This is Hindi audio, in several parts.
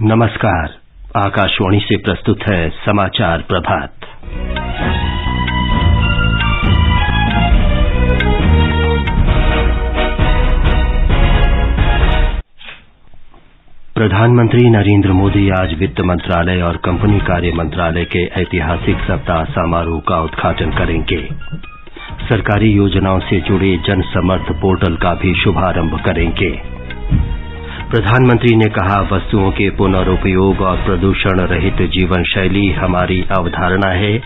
नमस्कार। आकाशवाणी से प्रस्तुत है समाचार प्रभात। प्रधानमंत्री नरेंद्र मोदी आज वित्त मंत्रालय और कंपनी कार्य मंत्रालय के ऐतिहासिक सप्ताह समारोह का उद्घाटन करेंगे। सरकारी योजनाओं से जुड़े जन समर्थ पोर्टल का भी शुभारंभ करेंगे। प्रधानमंत्री ने कहा, वस्तुओं के पुनरुपयोग और प्रदूषण रहित जीवन शैली हमारी अवधारणा है।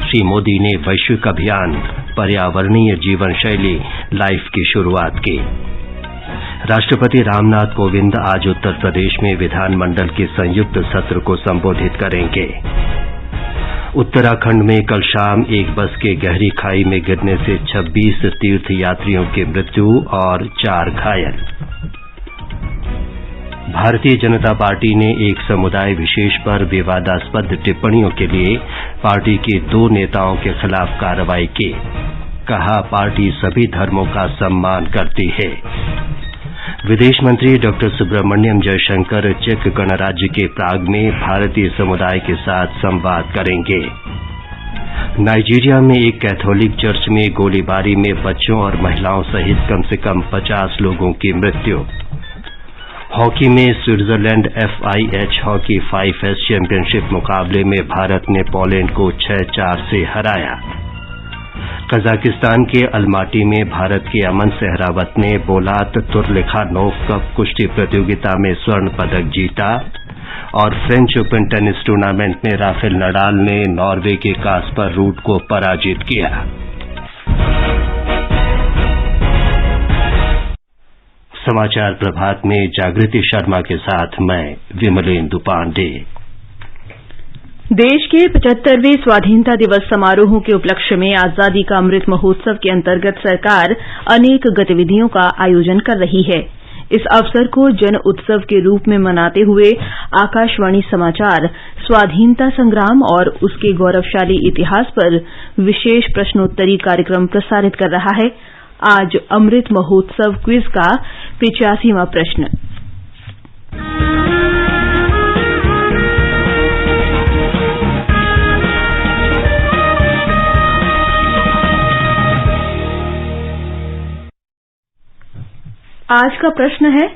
श्री मोदी ने वैश्विक अभियान पर्यावरणीय जीवन शैली लाइफ की शुरुआत की। राष्ट्रपति रामनाथ कोविंद आज उत्तर प्रदेश में विधानमंडल के संयुक्त सत्र को संबोधित करेंगे। उत्तराखंड में कल शाम एक बस के गहरी खाई में गिरने से 26 तीर्थ यात्रियों की मृत्यु और 4 घायल। भारतीय जनता पार्टी ने एक समुदाय विशेष पर विवादास्पद टिप्पणियों के लिए पार्टी के 2 नेताओं के खिलाफ कार्रवाई की। कहा, पार्टी सभी धर्मों का सम्मान करती है। विदेश मंत्री डॉक्टर सुब्रमण्यम जयशंकर चेक गणराज्य के प्राग में भारतीय समुदाय के साथ संवाद करेंगे। नाइजीरिया में एक कैथोलिक चर्च में गोलीबारी में बच्चों और महिलाओं सहित कम से कम 50 लोगों की मृत्यु। हॉकी में Switzerland FIH hockey 5S championship मुकाबले में भारत ने पोलैंड को 6-4 से हराया। कजाकिस्तान के अलमाटी में भारत के अमन सहरावत ने बोलात तुर्लिखानोव कप कुश्ती प्रतियोगिता में स्वर्ण पदक जीता। और फ्रेंच ओपन टेनिस टूर्नामेंट में राफेल नडाल ने नॉर्वे के कास्पर रूड को पराजित किया। समाचार प्रभात में जागृति शर्मा के साथ मैं विमलेंदु पांडे। देश के 75वें स्वाधीनता दिवस समारोह के उपलक्ष्य में आजादी का अमृत महोत्सव के अंतर्गत सरकार अनेक गतिविधियों का आयोजन कर रही है। इस अवसर को जन उत्सव के रूप में मनाते हुए आकाशवाणी समाचार स्वाधीनता संग्राम और उसके गौरवशाली इतिहास पर विशेष प्रश्नोत्तरी कार्यक्रम प्रसारित कर रहा है। आज अमृत महोत्सव क्विज का 85वां प्रश्न। आज का प्रश्न है,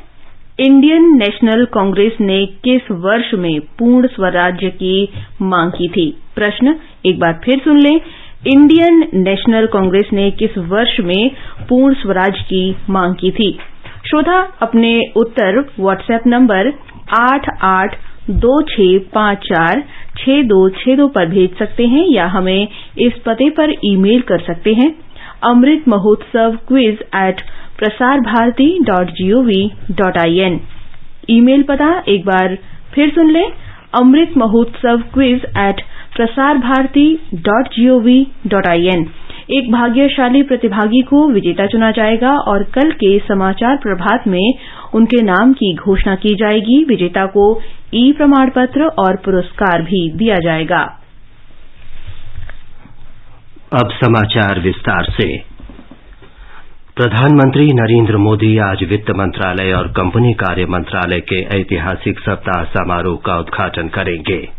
इंडियन नेशनल कांग्रेस ने किस वर्ष में पूर्ण स्वराज्य की मांग की थी? प्रश्न एक बार फिर सुन लें। इंडियन नेशनल कांग्रेस ने किस वर्ष में पूर्ण स्वराज की मांग की थी? श्रोता अपने उत्तर व्हाट्सएप नंबर 8826546262 पर भेज सकते हैं या हमें इस पते पर ईमेल कर सकते हैं, amritmahotsav@prasarbharati.gov.in। ईमेल पता एक बार फिर सुन लें, amritmahotsav@prasarbharati.gov.in। एक भाग्यशाली प्रतिभागी को विजेता चुना जाएगा और कल के समाचार प्रभात में उनके नाम की घोषणा की जाएगी। विजेता को प्रमाण पत्र और पुरस्कार भी दिया जाएगा। अब समाचार विस्तार से। प्रधानमंत्री नरेंद्र मोदी आज वित्त मंत्रालय और कंपनी कार्य मंत्रालय के ऐतिहासिक सप्ताह समारोह का उद्घाटन करेंगे।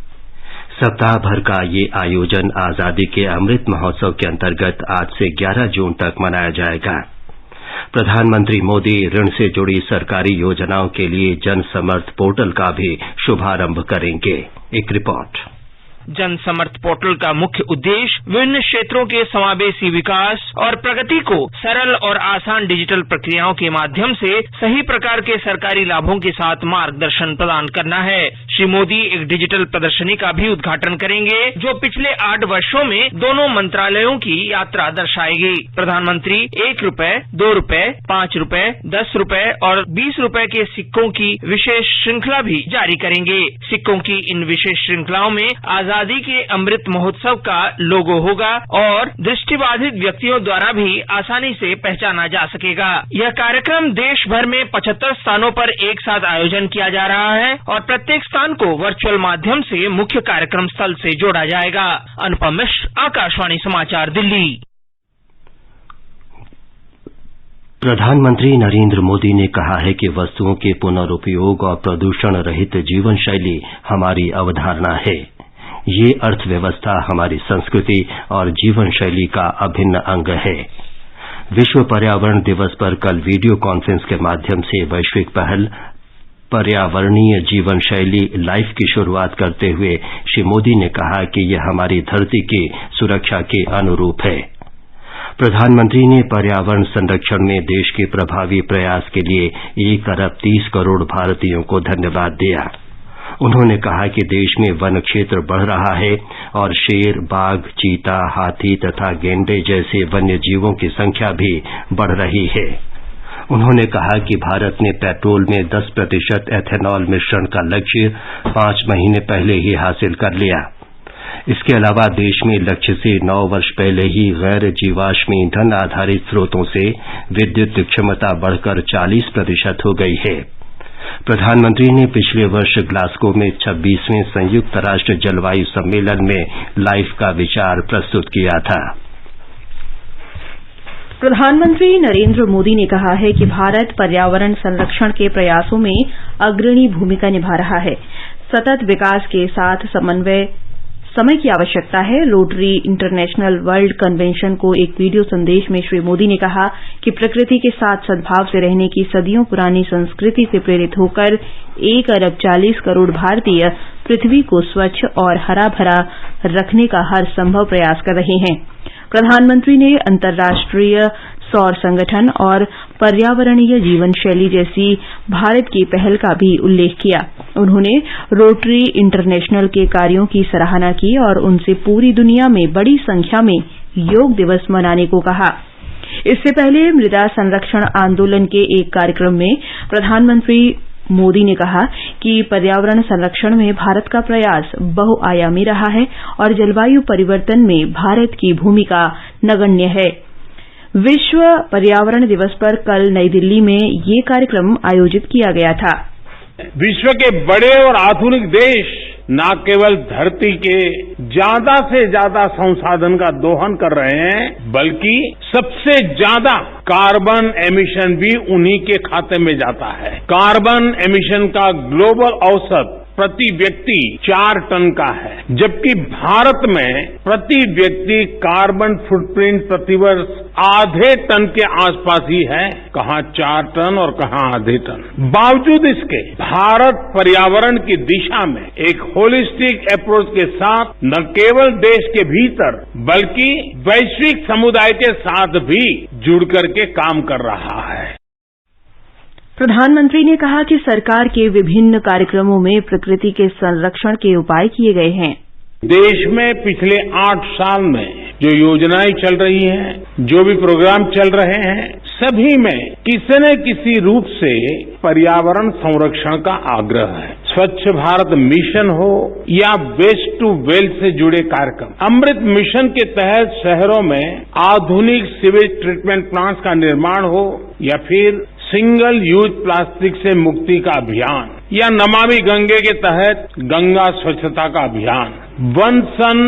सप्ताह भर का ये आयोजन आजादी के अमृत महोत्सव के अंतर्गत आज से 11 जून तक मनाया जाएगा। प्रधानमंत्री मोदी ऋण से जुड़ी सरकारी योजनाओं के लिए जन समर्थ पोर्टल का भी शुभारंभ करेंगे। एक रिपोर्ट। जन समर्थ पोर्टल का मुख्य उद्देश्य विभिन्न क्षेत्रों के समावेशी विकास और प्रगति को सरल और आसान डिजिटल प्रक्रियाओं के माध्यम से सही प्रकार के सरकारी लाभों के साथ मार्गदर्शन प्रदान करना है। श्री मोदी एक डिजिटल प्रदर्शनी का भी उद्घाटन करेंगे जो पिछले 8 वर्षों में दोनों मंत्रालयों की यात्रा दर्शाएगी। प्रधानमंत्री 1 रुपए, 2 रुपए, 5 रुपए, 10 रुपए और 20 रुपए के सिक्कों की विशेष श्रृंखला भी जारी करेंगे। सिक्कों की इन विशेष श्रृंखलाओं में आजादी के अमृत महोत्सव का लोगो होगा और दृष्टिबाधित व्यक्तियों द्वारा भी आसानी से पहचाना जा सकेगा। यह कार्यक्रम देश भर में 75 स्थानों पर एक साथ आयोजन किया जा रहा है और प्रत्येक स्थान को वर्चुअल माध्यम से मुख्य कार्यक्रम स्थल से जोड़ा जाएगा। अनुपम मिश्र, आकाशवाणी समाचार, दिल्ली। प्रधानमंत्री नरेंद्र मोदी ने कहा है कि वस्तुओं के पुनर्उपयोग और प्रदूषण रहित जीवन शैली हमारी अवधारणा है। ये अर्थव्यवस्था हमारी संस्कृति और जीवन शैली का अभिन्न अंग है। विश्व पर्यावरण दिवस पर कल वीडियो कॉन्फ्रेंस के माध्यम से वैश्विक पहल पर्यावरणीय जीवन शैली लाइफ की शुरुआत करते हुए श्री मोदी ने कहा कि यह हमारी धरती की सुरक्षा के अनुरूप है। प्रधानमंत्री ने पर्यावरण संरक्षण में देश के प्रभावी प्रयास के लिए 1 अरब 30 करोड़ भारतीयों को धन्यवाद दिया। उन्होंने कहा कि देश में वन क्षेत्र बढ़ रहा है और शेर, बाघ, चीता, हाथी तथा गैंडे जैसे वन्य जीवों की संख्या भी बढ़ रही है। उन्होंने कहा कि भारत ने पेट्रोल में 10% एथेनॉल मिश्रण का लक्ष्य 5 महीने पहले ही हासिल कर लिया। इसके अलावा देश में लक्ष्य से 9 वर्ष पहले ही गैर जीवाश्म ईंधन आधारित स्रोतों से विद्युत क्षमता बढ़कर 40% हो गई है। प्रधानमंत्री ने पिछले वर्ष ग्लासगो में 26वें संयुक्त राष्ट्र जलवायु सम्मेलन में लाइफ का विचार प्रस्तुत किया था। प्रधानमंत्री नरेंद्र मोदी ने कहा है कि भारत पर्यावरण संरक्षण के प्रयासों में अग्रणी भूमिका निभा रहा है। सतत विकास के साथ समय की आवश्यकता है। रोटरी इंटरनेशनल वर्ल्ड कन्वेंशन को एक वीडियो संदेश में श्री मोदी ने कहा कि प्रकृति के साथ सद्भाव से रहने की सदियों पुरानी संस्कृति से प्रेरित होकर 1 अरब 40 करोड़ भारतीय पृथ्वी को स्वच्छ और हरा भरा रखने का हर संभव प्रयास कर रहे हैं। प्रधानमंत्री ने अंतर्राष्ट्रीय सौर संगठन और पर्यावरणीय जीवन शैली जैसी भारत की पहल का भी उल्लेख किया। उन्होंने रोटरी इंटरनेशनल के कार्यों की सराहना की और उनसे पूरी दुनिया में बड़ी संख्या में योग दिवस मनाने को कहा। इससे पहले मृदा संरक्षण आंदोलन के एक कार्यक्रम में प्रधानमंत्री मोदी ने कहा कि पर्यावरण संरक्षण में भारत का प्रयास बहुआयामी रहा है और जलवायु परिवर्तन में भारत की भूमिका नगण्य है। विश्व पर्यावरण दिवस पर कल नई दिल्ली में ये कार्यक्रम आयोजित किया गया था। विश्व के बड़े और आधुनिक देश न केवल धरती के ज्यादा से ज्यादा संसाधन का दोहन कर रहे हैं, बल्कि सबसे ज्यादा कार्बन एमिशन भी उन्हीं के खाते में जाता है। कार्बन एमिशन का ग्लोबल औसत प्रति व्यक्ति 4 टन का है, जबकि भारत में प्रति व्यक्ति कार्बन फुटप्रिंट प्रतिवर्ष आधे टन के आसपास ही है। कहां 4 टन और कहां आधे टन। बावजूद इसके भारत पर्यावरण की दिशा में एक होलिस्टिक अप्रोच के साथ न केवल देश के भीतर बल्कि वैश्विक समुदाय के साथ भी जुड़ करके काम कर रहा है। प्रधानमंत्री ने कहा कि सरकार के विभिन्न कार्यक्रमों में प्रकृति के संरक्षण के उपाय किए गए हैं। देश में पिछले 8 साल में जो योजनाएं चल रही हैं, जो भी प्रोग्राम चल रहे हैं, सभी में किसी न किसी रूप से पर्यावरण संरक्षण का आग्रह है। स्वच्छ भारत मिशन हो या वेस्ट टू वेल्थ से जुड़े कार्यक्रम, अमृत मिशन के तहत शहरों में आधुनिक सीवेज ट्रीटमेंट प्लांट्स का निर्माण हो या फिर सिंगल यूज प्लास्टिक से मुक्ति का अभियान या नमामि गंगे के तहत गंगा स्वच्छता का अभियान, one sun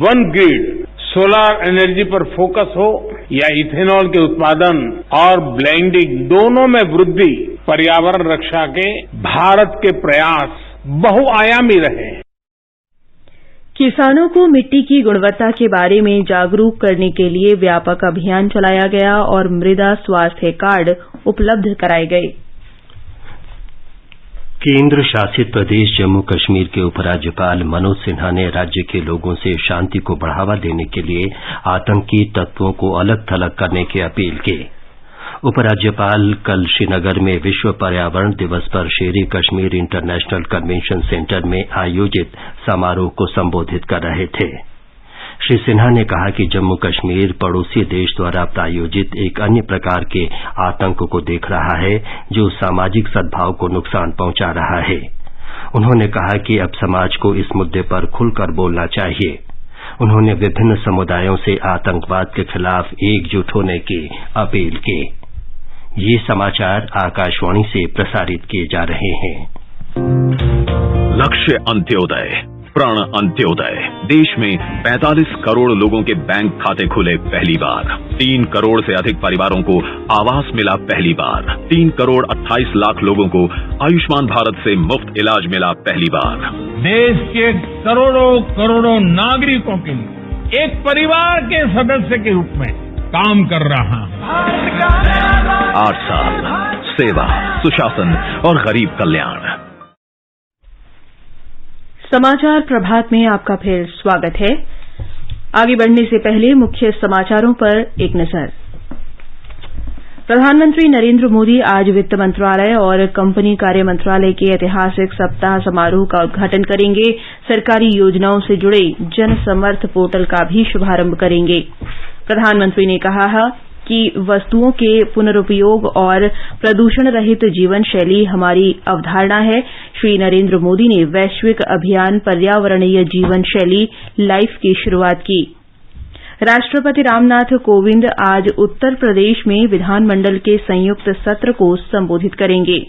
one grid, solar energy पर फोकस हो या इथेनॉल के उत्पादन और ब्लेंडिंग, दोनों में वृद्धि, पर्यावरण रक्षा के भारत के प्रयास बहुआयामी रहे। किसानों को मिट्टी की गुणवत्ता के बारे में जागरूक करने के लिए व्यापक अभियान चलाया गया और मृदा स्वास्थ्य कार्ड उपलब्ध कराए गए। केंद्र शासित प्रदेश जम्मू कश्मीर के उपराज्यपाल मनोज सिन्हा ने राज्य के लोगों से शांति को बढ़ावा देने के लिए आतंकी तत्वों को अलग थलग करने की अपील की। उपराज्यपाल कल श्रीनगर में विश्व पर्यावरण दिवस पर शेर ए कश्मीर इंटरनेशनल कन्वेंशन सेंटर में आयोजित समारोह को संबोधित कर रहे थे। श्री सिन्हा ने कहा कि जम्मू कश्मीर पड़ोसी देश द्वारा प्रायोजित एक अन्य प्रकार के आतंक को देख रहा है जो सामाजिक सद्भाव को नुकसान पहुंचा रहा है। उन्होंने कहा कि अब समाज को इस मुद्दे पर खुलकर बोलना चाहिए। उन्होंने विभिन्न समुदायों से आतंकवाद के खिलाफ एकजुट होने की अपील की। ये समाचार आकाशवाणी से प्रसारित किए जा रहे हैं। लक्ष्य अंत्योदय प्रण अंत्योदय। देश में 45 करोड़ लोगों के बैंक खाते खुले पहली बार। 3 करोड़ से अधिक परिवारों को आवास मिला पहली बार। 3 करोड़ 28 लाख लोगों को आयुष्मान भारत से मुफ्त इलाज मिला पहली बार। देश के करोड़ों करोड़ों नागरिकों के लिए एक परिवार के सदस्य के रूप में काम कर रहा है। 8 साल सेवा, सुशासन और गरीब कल्याण। समाचार प्रभात में आपका फिर स्वागत है। आगे बढ़ने से पहले मुख्य समाचारों पर एक नजर। प्रधानमंत्री नरेंद्र मोदी आज वित्त मंत्रालय और कंपनी कार्य मंत्रालय के ऐतिहासिक सप्ताह समारोह का उद्घाटन करेंगे। सरकारी योजनाओं से जुड़े जन समर्थ पोर्टल का भी शुभारंभ करेंगे। प्रधानमंत्री ने कहा कि वस्तुओं के पुनरुपयोग और प्रदूषण रहित जीवन शैली हमारी अवधारणा है। श्री नरेंद्र मोदी ने वैश्विक अभियान पर्यावरणीय जीवन शैली लाइफ की शुरुआत की। राष्ट्रपति रामनाथ कोविंद आज उत्तर प्रदेश में विधानमंडल के संयुक्त सत्र को संबोधित करेंगे।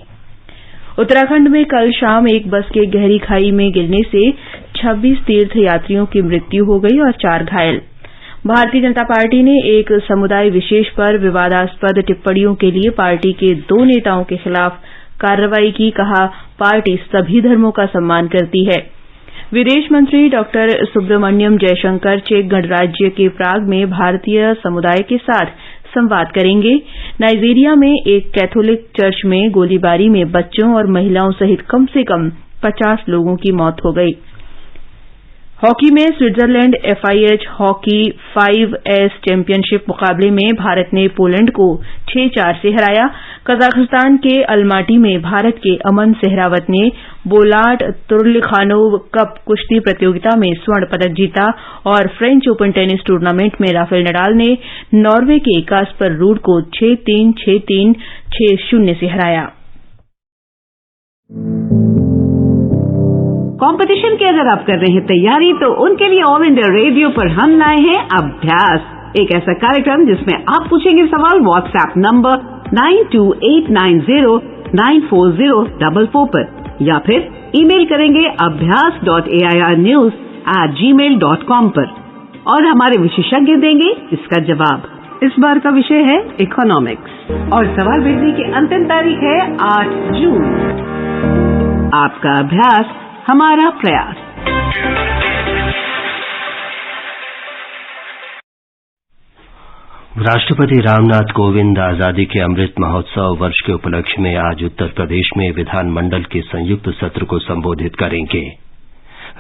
उत्तराखंड में कल शाम एक बस के गहरी खाई में गिरने से 26 तीर्थयात्रियों की मृत्यु हो गई और 4 घायल। भारतीय जनता पार्टी ने एक समुदाय विशेष पर विवादास्पद टिप्पणियों के लिए पार्टी के 2 नेताओं के खिलाफ कार्रवाई की। कहा, पार्टी सभी धर्मों का सम्मान करती है। विदेश मंत्री डॉक्टर सुब्रमण्यम जयशंकर चेक गणराज्य के प्राग में भारतीय समुदाय के साथ संवाद करेंगे। नाइजीरिया में एक कैथोलिक चर्च में गोलीबारी में बच्चों और महिलाओं सहित कम से कम 50 लोगों की मौत हो गई। हॉकी में Switzerland FIH hockey 5S championship मुकाबले में भारत ने पोलैंड को 6-4 से हराया। कजाकिस्तान के अलमाटी में भारत के अमन सेहरावत ने बोलाट तुर्लिखानोव कप कुश्ती प्रतियोगिता में स्वर्ण पदक जीता और फ्रेंच ओपन टेनिस टूर्नामेंट में राफेल नडाल ने नॉर्वे के कास्पर रूड को 6-3, 6-3, 6-0 से हराया। कंपटीशन की अगर आप कर रहे हैं तैयारी, तो उनके लिए ऑल इंडिया रेडियो पर हम लाए हैं अभ्यास, एक ऐसा कार्यक्रम जिसमें आप पूछेंगे सवाल व्हाट्सएप नंबर 9289094044 पर, या फिर ईमेल करेंगे abhyas.airnews@gmail.com पर, और हमारे विशेषज्ञ देंगे इसका जवाब। इस बार का विषय है इकोनॉमिक्स और सवाल भेजने की अंतिम तारीख है 8 जून। आपका अभ्यास हमारा प्रयास। राष्ट्रपति रामनाथ कोविंद आजादी के अमृत महोत्सव वर्ष के उपलक्ष्य में आज उत्तर प्रदेश में विधानमंडल के संयुक्त सत्र को संबोधित करेंगे।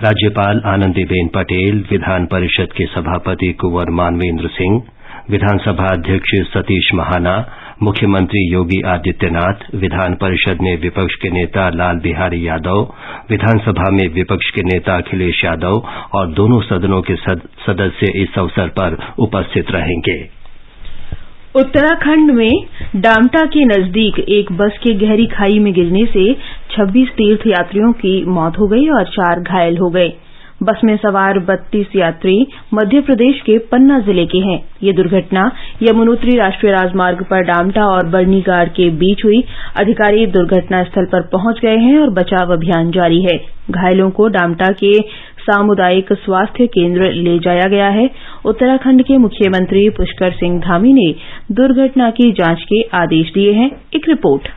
राज्यपाल आनंदीबेन पटेल, विधान परिषद के सभापति कुंवर मानवेंद्र सिंह, विधानसभा अध्यक्ष सतीश महाना, मुख्यमंत्री योगी आदित्यनाथ, विधान परिषद में विपक्ष के नेता लाल बिहारी यादव, विधानसभा में विपक्ष के नेता अखिलेश यादव और दोनों सदनों के सदस्य इस अवसर पर उपस्थित रहेंगे। उत्तराखंड में डामटा के नजदीक एक बस के गहरी खाई में गिरने से 26 तीर्थयात्रियों की मौत हो गई और 4 घायल हो गए। बस में सवार 32 यात्री मध्य प्रदेश के पन्ना जिले के हैं। ये दुर्घटना यमुनोत्री राष्ट्रीय राजमार्ग पर डामटा और बर्नीगाड़ के बीच हुई। अधिकारी दुर्घटना स्थल पर पहुंच गए हैं और बचाव अभियान जारी है। घायलों को डामटा के सामुदायिक स्वास्थ्य केंद्र ले जाया गया है। उत्तराखंड के मुख्यमंत्री पुष्कर सिंह धामी ने दुर्घटना की जांच के आदेश दिए हैं। एक रिपोर्ट।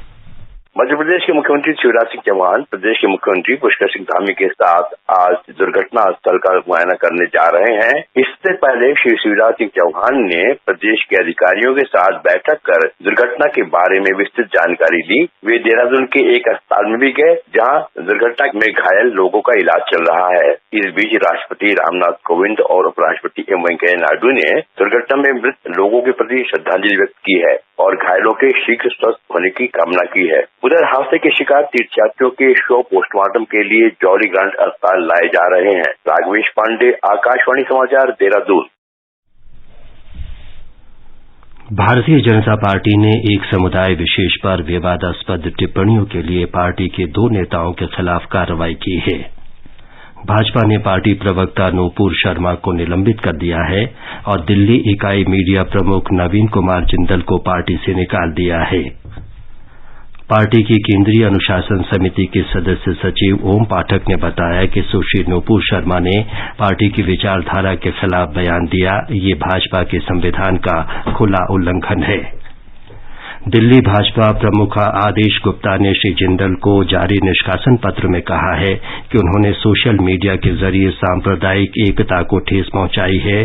मध्य प्रदेश के मुख्यमंत्री शिवराज सिंह चौहान प्रदेश के मुख्यमंत्री पुष्कर सिंह धामी के साथ आज दुर्घटना स्थल का मुआयना करने जा रहे हैं। इससे पहले श्री शिवराज सिंह चौहान ने प्रदेश के अधिकारियों के साथ बैठक कर दुर्घटना के बारे में विस्तृत जानकारी ली। वे देहरादून के एक अस्पताल में भी गए, जहां दुर्घटना में घायल लोगों का इलाज चल रहा है। इस बीच राष्ट्रपति रामनाथ कोविंद और उपराष्ट्रपति एम वेंकैया नायडू ने दुर्घटना में मृत लोगों के प्रति श्रद्धांजलि व्यक्त की है और घायलों के शीघ्र स्वस्थ होने की कामना की है। उधर हादसे के शिकार तीर्थयात्रियों के शव पोस्टमार्टम के लिए जौहरी ग्रांट अस्पताल लाए जा रहे हैं। राघवेश पांडे, आकाशवाणी समाचार, देहरादून। भारतीय जनता पार्टी ने एक समुदाय विशेष पर विवादास्पद टिप्पणियों के लिए पार्टी के 2 नेताओं के खिलाफ कार्रवाई की है। भाजपा ने पार्टी प्रवक्ता नूपुर शर्मा को निलंबित कर दिया है और दिल्ली इकाई मीडिया प्रमुख नवीन कुमार जिंदल को पार्टी से निकाल दिया है। पार्टी की केंद्रीय अनुशासन समिति के सदस्य सचिव ओम पाठक ने बताया कि सुश्री नूपुर शर्मा ने पार्टी की विचारधारा के खिलाफ बयान दिया। ये भाजपा के संविधान का खुला उल्लंघन है। दिल्ली भाजपा प्रमुख आदेश गुप्ता ने श्री जिंदल को जारी निष्कासन पत्र में कहा है कि उन्होंने सोशल मीडिया के जरिए सांप्रदायिक एकता को ठेस पहुंचाई है।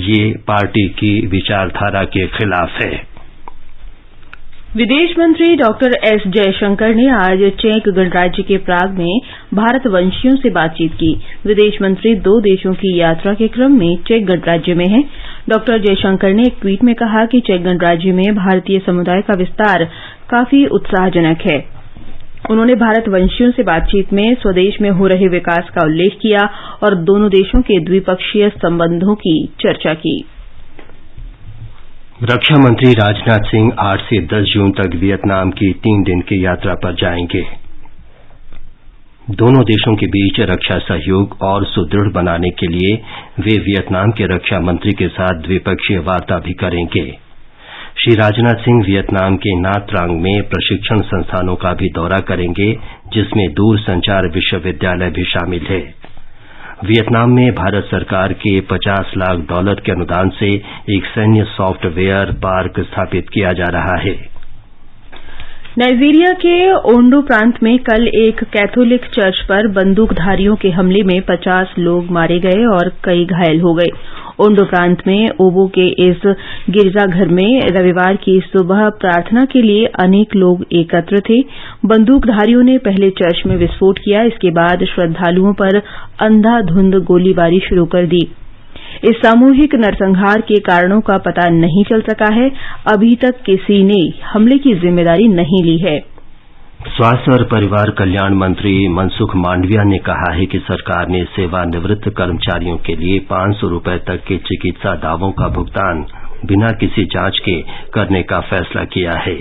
ये पार्टी की विचारधारा के खिलाफ है। विदेश मंत्री डॉक्टर एस जयशंकर ने आज चेक गणराज्य के प्राग में भारतवंशियों से बातचीत की। विदेश मंत्री 2 देशों की यात्रा के क्रम में चेक गणराज्य में हैं। डॉक्टर जयशंकर ने एक ट्वीट में कहा कि चेक गणराज्य में भारतीय समुदाय का विस्तार काफी उत्साहजनक है। उन्होंने भारतवंशियों से बातचीत में स्वदेश में हो रहे विकास का उल्लेख किया और दोनों देशों के द्विपक्षीय संबंधों की चर्चा की। रक्षा मंत्री राजनाथ सिंह 8 से 10 जून तक वियतनाम की 3 दिन की यात्रा पर जाएंगे। दोनों देशों के बीच रक्षा सहयोग और सुदृढ़ बनाने के लिए वे वियतनाम के रक्षा मंत्री के साथ द्विपक्षीय वार्ता भी करेंगे। श्री राजनाथ सिंह वियतनाम के ना त्रांग में प्रशिक्षण संस्थानों का भी दौरा करेंगे, जिसमें दूरसंचार विश्वविद्यालय भी शामिल है। वियतनाम में भारत सरकार के $50 लाख के अनुदान से एक सैन्य सॉफ्टवेयर पार्क स्थापित किया जा रहा है। नाइजीरिया के ओंडो प्रांत में कल एक कैथोलिक चर्च पर बंदूकधारियों के हमले में 50 लोग मारे गए और कई घायल हो गए। ओंडो प्रांत में ओबो के इस गिरजाघर में रविवार की सुबह प्रार्थना के लिए अनेक लोग एकत्र थे। बंदूकधारियों ने पहले चर्च में विस्फोट किया। इसके बाद श्रद्धालुओं पर अंधाधुंध गोलीबारी शुरू कर दी। इस सामूहिक नरसंहार के कारणों का पता नहीं चल सका है। अभी तक किसी ने हमले की जिम्मेदारी नहीं ली है। स्वास्थ्य और परिवार कल्याण मंत्री मनसुख मांडविया ने कहा है कि सरकार ने सेवानिवृत्त कर्मचारियों के लिए ₹500 तक के चिकित्सा दावों का भुगतान बिना किसी जांच के करने का फैसला किया है।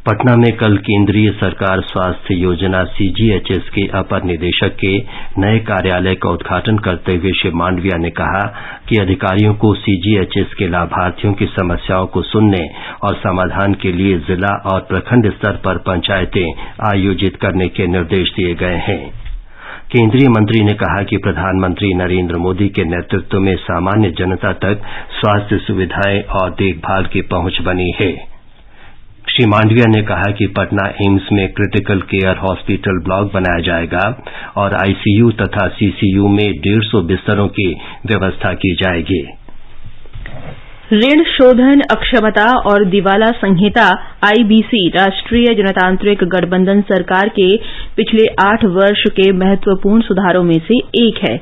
पटना में कल केंद्रीय सरकार स्वास्थ्य योजना CGHS के अपर निदेशक के नए कार्यालय का उद्घाटन करते हुए श्री मांडविया ने कहा कि अधिकारियों को CGHS के लाभार्थियों की समस्याओं को सुनने और समाधान के लिए जिला और प्रखंड स्तर पर पंचायतें आयोजित करने के निर्देश दिए गए हैं। केंद्रीय मंत्री ने कहा कि प्रधानमंत्री नरेंद्र मोदी के नेतृत्व में सामान्य जनता तक स्वास्थ्य सुविधाएं और देखभाल की पहुंच बनी है। श्री मांडविया ने कहा कि पटना एम्स में क्रिटिकल केयर हॉस्पिटल ब्लॉक बनाया जाएगा और ICU तथा CCU में 150 बिस्तरों की व्यवस्था की जाएगी। ऋण शोधन अक्षमता और दिवाला संहिता IBC राष्ट्रीय जनतांत्रिक गठबंधन सरकार के पिछले 8 वर्ष के महत्वपूर्ण सुधारों में से एक है।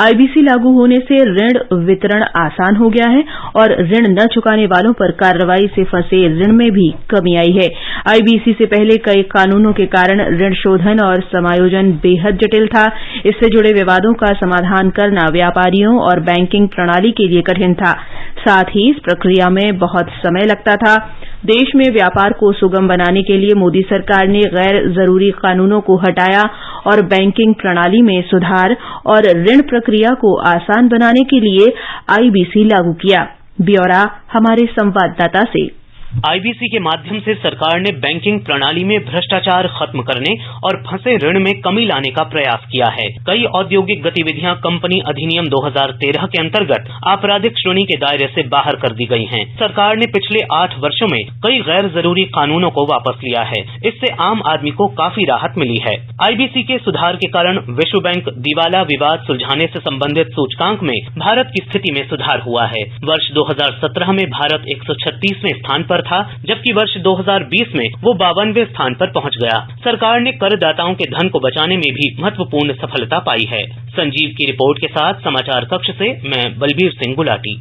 IBC लागू होने से ऋण वितरण आसान हो गया है और ऋण न चुकाने वालों पर कार्रवाई से फंसे ऋण में भी कमी आई है। IBC से पहले कई कानूनों के कारण ऋण शोधन और समायोजन बेहद जटिल था। इससे जुड़े विवादों का समाधान करना व्यापारियों और बैंकिंग प्रणाली के लिए कठिन था। साथ ही इस प्रक्रिया में बहुत समय लगता था। देश में व्यापार को सुगम बनाने के लिए मोदी सरकार ने गैर जरूरी कानूनों को हटाया और बैंकिंग प्रणाली में सुधार और ऋण प्रक्रिया को आसान बनाने के लिए IBC लागू किया। ब्यौरा हमारे संवाददाता से। IBC के माध्यम से सरकार ने बैंकिंग प्रणाली में भ्रष्टाचार खत्म करने और फंसे ऋण में कमी लाने का प्रयास किया है। कई औद्योगिक गतिविधियां कंपनी अधिनियम 2013 के अंतर्गत आपराधिक श्रेणी के दायरे से बाहर कर दी गई हैं। सरकार ने पिछले 8 वर्षों में कई गैर जरूरी कानूनों को वापस लिया है। इससे आम आदमी को काफी राहत मिली है। IBC के सुधार के कारण विश्व बैंक दिवाला विवाद सुलझाने से संबंधित सूचकांक में भारत की स्थिति में सुधार हुआ है। वर्ष 2017 में भारत 136वें स्थान पर था, जबकि वर्ष 2020 में वो 52वें स्थान पर पहुंच गया। सरकार ने करदाताओं के धन को बचाने में भी महत्वपूर्ण सफलता पाई है। संजीव की रिपोर्ट के साथ समाचार कक्ष से मैं बलबीर सिंह गुलाटी।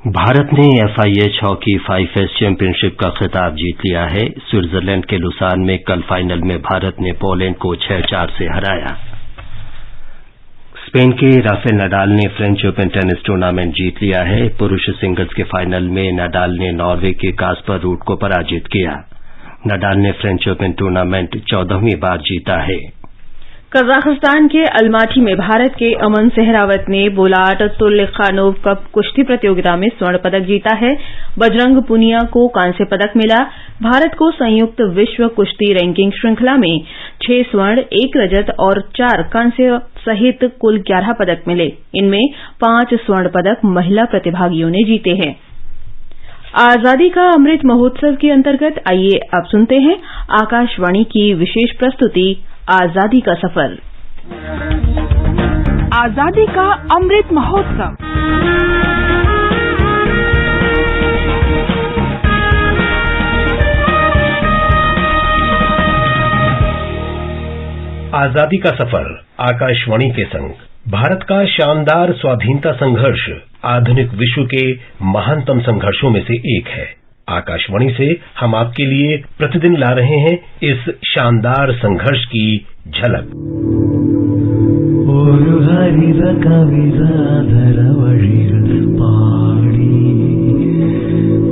भारत ने FIH हॉकी 5S चैंपियनशिप का खिताब जीत लिया है। स्विट्जरलैंड के लुसान में कल फाइनल में भारत ने पोलैंड को 6-4 से हराया। स्पेन के राफेल नडाल ने फ्रेंच ओपन टेनिस टूर्नामेंट जीत लिया है। पुरुष सिंगल्स के फाइनल में नडाल ने नॉर्वे के कास्पर रूड को पराजित किया। नडाल ने फ्रेंच ओपन टूर्नामेंट 14वीं बार जीता है। कजाकिस्तान के अलमाटी में भारत के अमन सहरावत ने बोलाट तुर्लिखानोव कप कुश्ती प्रतियोगिता में स्वर्ण पदक जीता है। बजरंग पुनिया को कांस्य पदक मिला। भारत को संयुक्त विश्व कुश्ती रैंकिंग श्रृंखला में 6 स्वर्ण, 1 रजत और 4 कांस्य सहित कुल 11 पदक मिले। इनमें 5 स्वर्ण पदक महिला प्रतिभागियों ने जीते हैं। आजादी का अमृत महोत्सव के अंतर्गत आइए अब सुनते हैं आकाशवाणी की विशेष प्रस्तुति आजादी का सफर। आजादी का अमृत महोत्सव। आजादी का सफर आकाशवाणी के संग भारत का शानदार स्वाधीनता संघर्ष आधुनिक विश्व के महानतम संघर्षों में से एक है। आकाशवाणी से हम आपके लिए प्रतिदिन ला रहे हैं इस शानदार संघर्ष की झलक।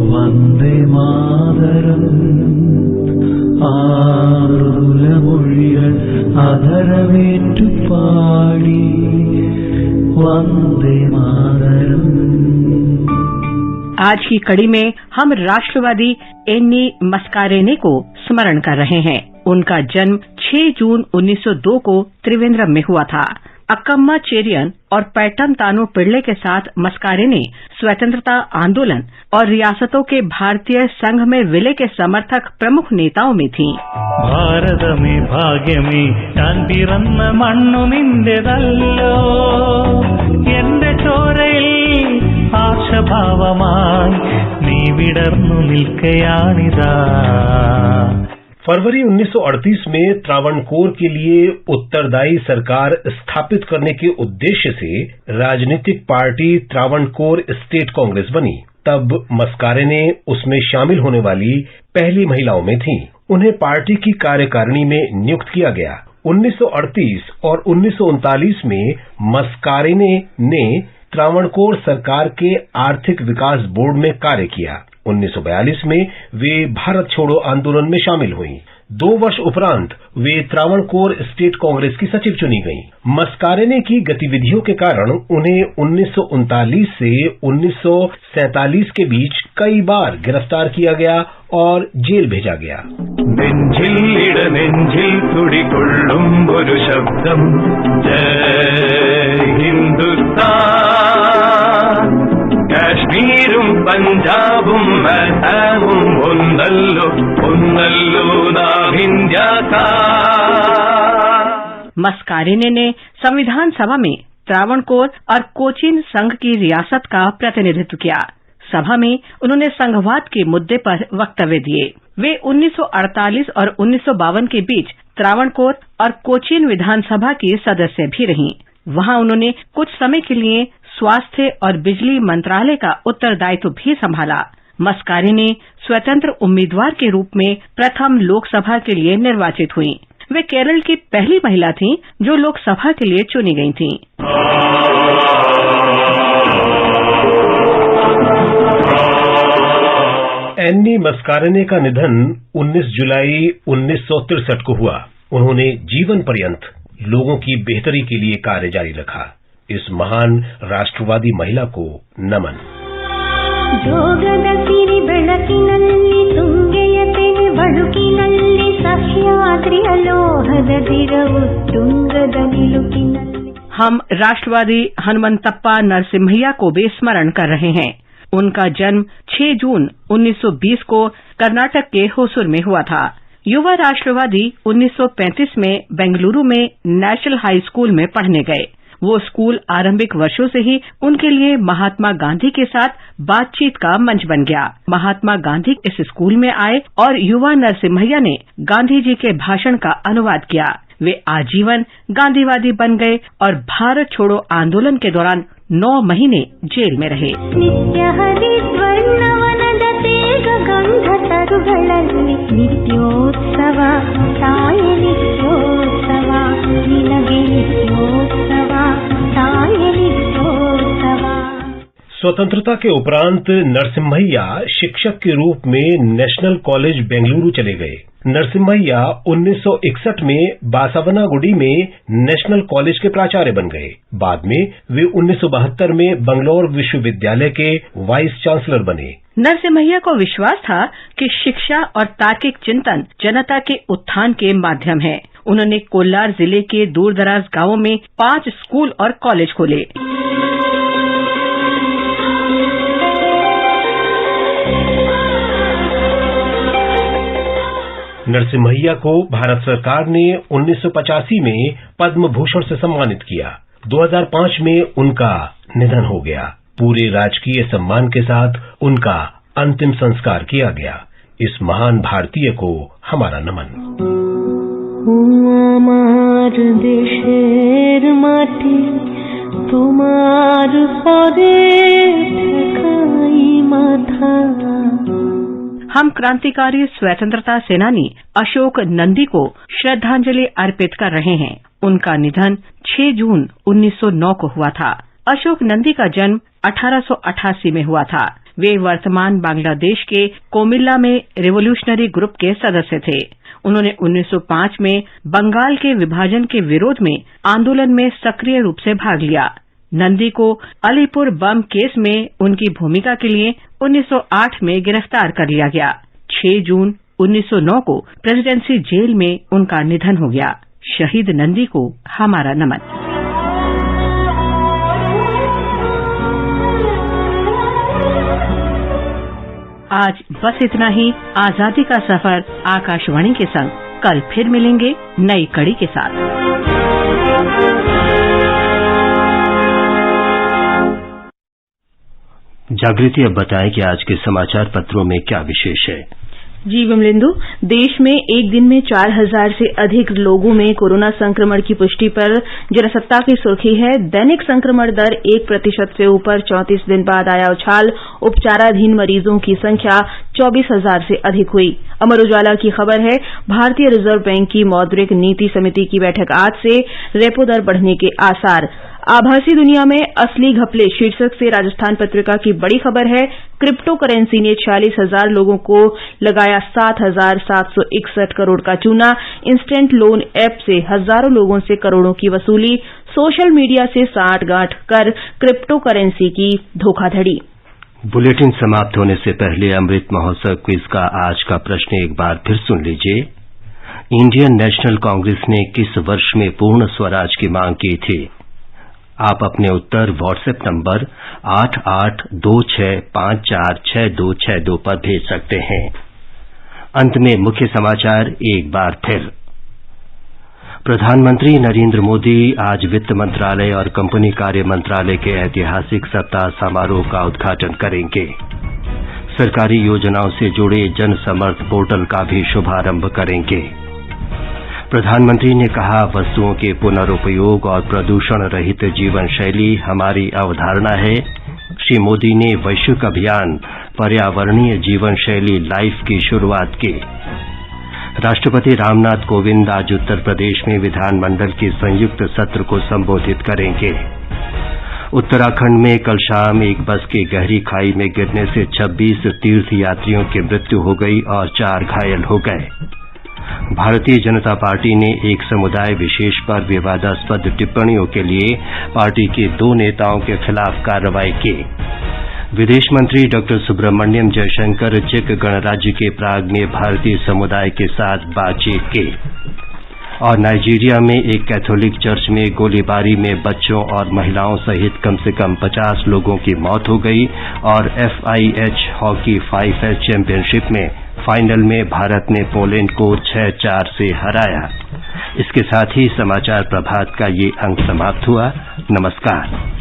वंदे मातरम आदरवेट्टु पाड़ी वंदे मातरम। आज की कड़ी में हम राष्ट्रवादी एन्नी मस्कारेने को स्मरण कर रहे हैं। उनका जन्म 6 जून 1902 को त्रिवेंद्रम में हुआ था। अक्कम्मा चेरियन और पैटम तानो पिड़ले के साथ मस्कारेने स्वतंत्रता आंदोलन और रियासतों के भारतीय संघ में विलय के समर्थक प्रमुख नेताओं में थीं। भारत में भाग्य में ഞാൻ പിറന്ന മണ്ണു നിന്റേതല്ലോ എന്റെ ചോരയിൽ ആശഭാവമായി നീ വിടർന്നു നിൽക്കയാണിതാ। फरवरी 1938 में त्रावणकोर के लिए उत्तरदायी सरकार स्थापित करने के उद्देश्य से राजनीतिक पार्टी त्रावणकोर स्टेट कांग्रेस बनी। तब मस्कारेने उसमें शामिल होने वाली पहली महिलाओं में थीं। उन्हें पार्टी की कार्यकारिणी में नियुक्त किया गया। 1938 और 1939 में मस्कारेने ने त्रावणकोर सरकार के आर्थिक विकास बोर्ड में कार्य किया। 1942 में वे भारत छोड़ो आंदोलन में शामिल हुईं। 2 वर्ष उपरांत वे त्रावणकोर स्टेट कांग्रेस की सचिव चुनी गईं। मस्कारेने की गतिविधियों के कारण उन्हें 1939 से 1947 के बीच कई बार गिरफ्तार किया गया और जेल भेजा गया। നെഞ്ചിൽ തുടികൊള്ളും ഒരു ശബ്ദം ജയ് ഹിന്ദുസ്ഥാൻ കാശ്മീരും പഞ്ചാബും അസാമും ഒന്നല്ലോ നാം ഇന്ത്യ का। मस्कारेने ने संविधान सभा में त्रावणकोर और कोचीन संघ की रियासत का प्रतिनिधित्व किया। सभा में उन्होंने संघवाद के मुद्दे पर वक्तव्य दिए। वे 1948 और 1952 के बीच त्रावणकोर और कोचीन विधानसभा की सदस्य भी रहीं। वहां उन्होंने कुछ समय के लिए स्वास्थ्य और बिजली मंत्रालय का उत्तरदायित्व भी संभाला। मस्कारेने स्वतंत्र उम्मीदवार के रूप में प्रथम लोकसभा के लिए निर्वाचित हुईं। वे केरल की पहली महिला थीं जो लोकसभा के लिए चुनी गई थीं। एन्नी मस्कारेने का निधन 19 जुलाई 1963 को हुआ। उन्होंने जीवन पर्यंत लोगों की बेहतरी के लिए कार्य जारी रखा। इस महान राष्ट्रवादी महिला को नमन। ಜೋಗದ ಸಿರಿ ಬೆಳಕಿನಲ್ಲಿ ತುಂಗೆಯ ತೆನೆ ಬಳುಕಿನಲ್ಲಿ ಸಹ್ಯಾದ್ರಿಯ ಲೋಹದ ದಿರವು ತುಂಗದ ನಿಲುಕಿನಲ್ಲಿ। हम राष्ट्रवादी हनुमंतप्पा नरसिम्हैया को भी स्मरण कर रहे हैं। उनका जन्म 6 जून 1920 को कर्नाटक के होसूर में हुआ था। युवा राष्ट्रवादी 1935 में बेंगलुरु में नेशनल हाई स्कूल में पढ़ने गए। वो स्कूल आरंभिक वर्षों से ही उनके लिए महात्मा गांधी के साथ बातचीत का मंच बन गया। महात्मा गांधी इस स्कूल में आए और युवा नरसिम्हैया ने गांधी जी के भाषण का अनुवाद किया। वे आजीवन गांधीवादी बन गए और भारत छोड़ो आंदोलन के दौरान 9 महीने जेल में रहे। नित्य हरिद्वर्णवनद तेज गंध तरुಗಳಲ್ಲಿ ನಿತ್ಯೋತ್ಸವ ತಾಯಿ ನಿತ್ಯೋತ್ಸವ ನಿನಗೆ ನಿತ್ಯೋತ್ಸವ ತಾಯಿ ನಿತ್ಯೋತ್ಸವ। स्वतंत्रता के उपरांत नरसिम्हैया शिक्षक के रूप में नेशनल कॉलेज बेंगलुरु चले गए। नरसिम्हैया 1961 में बासावनागुडी में नेशनल कॉलेज के प्राचार्य बन गए। बाद में वे 1972 में बंगलौर विश्वविद्यालय के वाइस चांसलर बने। नरसिम्हैया को विश्वास था कि शिक्षा और तार्किक चिंतन जनता के उत्थान के माध्यम है। उन्होंने कोल्लार जिले के दूर-दराज गांवों में 5 स्कूल और कॉलेज खोले। नरसिम्हैया को भारत सरकार ने 1985 में पद्म भूषण से सम्मानित किया। 2005 में उनका निधन हो गया। पूरे राजकीय सम्मान के साथ उनका अंतिम संस्कार किया गया। इस महान भारतीय को हमारा नमन। আমার দেশের মাটি তোমার পরে ঠেকাই মাথা। हम क्रांतिकारी स्वतंत्रता सेनानी अशोक नंदी को श्रद्धांजलि अर्पित कर रहे हैं। उनका निधन 6 जून 1909 को हुआ था। अशोक नंदी का जन्म 1888 में हुआ था। वे वर्तमान बांग्लादेश के कोमिल्ला में रिवोल्यूशनरी ग्रुप के सदस्य थे। उन्होंने 1905 में बंगाल के विभाजन के विरोध में आंदोलन में सक्रिय रूप से भाग लिया। नंदी को अलीपुर बम केस में उनकी भूमिका के लिए 1908 में गिरफ्तार कर लिया गया। 6 जून 1909 को प्रेसिडेंसी जेल में उनका निधन हो गया। शहीद नंदी को हमारा नमन। आज बस इतना ही। आजादी का सफर आकाशवाणी के संग। कल फिर मिलेंगे नई कड़ी के साथ। जागृति, अब बताएं कि आज के समाचार पत्रों में क्या विशेष है। जी विमलेंदु, देश में एक दिन में 4000 से अधिक लोगों में कोरोना संक्रमण की पुष्टि पर जनसत्ता की सुर्खी है। दैनिक संक्रमण दर 1% से ऊपर 34 दिन बाद आया उछाल। उपचाराधीन मरीजों की संख्या 24,000 से अधिक हुई। अमर उजाला की खबर है, भारतीय रिजर्व बैंक की मौद्रिक नीति समिति की बैठक आज से, रेपो दर बढ़ने के आसार। आभासी दुनिया में असली घपले शीर्षक से राजस्थान पत्रिका की बड़ी खबर है, क्रिप्टो करेंसी ने 46,000 लोगों को लगाया 7,761 करोड़ का चूना। इंस्टेंट लोन ऐप से हजारों लोगों से करोड़ों की वसूली। सोशल मीडिया से साठगांठ कर क्रिप्टो करेंसी की धोखाधड़ी। बुलेटिन समाप्त होने से पहले अमृत महोत्सव क्विज का आज का प्रश्न एक बार फिर सुन लीजिए। इंडियन नेशनल कांग्रेस ने किस वर्ष में पूर्ण स्वराज की मांग की थी? आप अपने उत्तर व्हाट्सएप नंबर 8826546262 पर भेज सकते हैं। अंत में मुख्य समाचार एक बार फिर। प्रधानमंत्री नरेंद्र मोदी आज वित्त मंत्रालय और कंपनी कार्य मंत्रालय के ऐतिहासिक सप्ताह समारोह का उद्घाटन करेंगे। सरकारी योजनाओं से जुड़े जन समर्थ पोर्टल का भी शुभारंभ करेंगे। प्रधानमंत्री ने कहा, वस्तुओं के पुनरुपयोग और प्रदूषण रहित जीवन शैली हमारी अवधारणा है। श्री मोदी ने वैश्विक अभियान पर्यावरणीय जीवन शैली लाइफ की शुरुआत की। राष्ट्रपति रामनाथ कोविंद आज उत्तर प्रदेश में विधानमंडल के संयुक्त सत्र को संबोधित करेंगे। उत्तराखंड में कल शाम एक बस के गहरी खाई में गिरने से 26 तीर्थ यात्रियों की मृत्यु हो गई और 4 घायल हो गए। भारतीय जनता पार्टी ने एक समुदाय विशेष पर विवादास्पद टिप्पणियों के लिए पार्टी के 2 नेताओं के खिलाफ कार्रवाई की। विदेश मंत्री डॉक्टर सुब्रमण्यम जयशंकर चेक गणराज्य के प्राग में भारतीय समुदाय के साथ बातचीत की। और नाइजीरिया में एक कैथोलिक चर्च में गोलीबारी में बच्चों और महिलाओं सहित कम से कम 50 लोगों की मौत हो गई। और FIH हॉकी 5S चैंपियनशिप में फाइनल में भारत ने पोलैंड को 6-4 से हराया। इसके साथ ही समाचार प्रभात का ये अंक समाप्त हुआ। नमस्कार।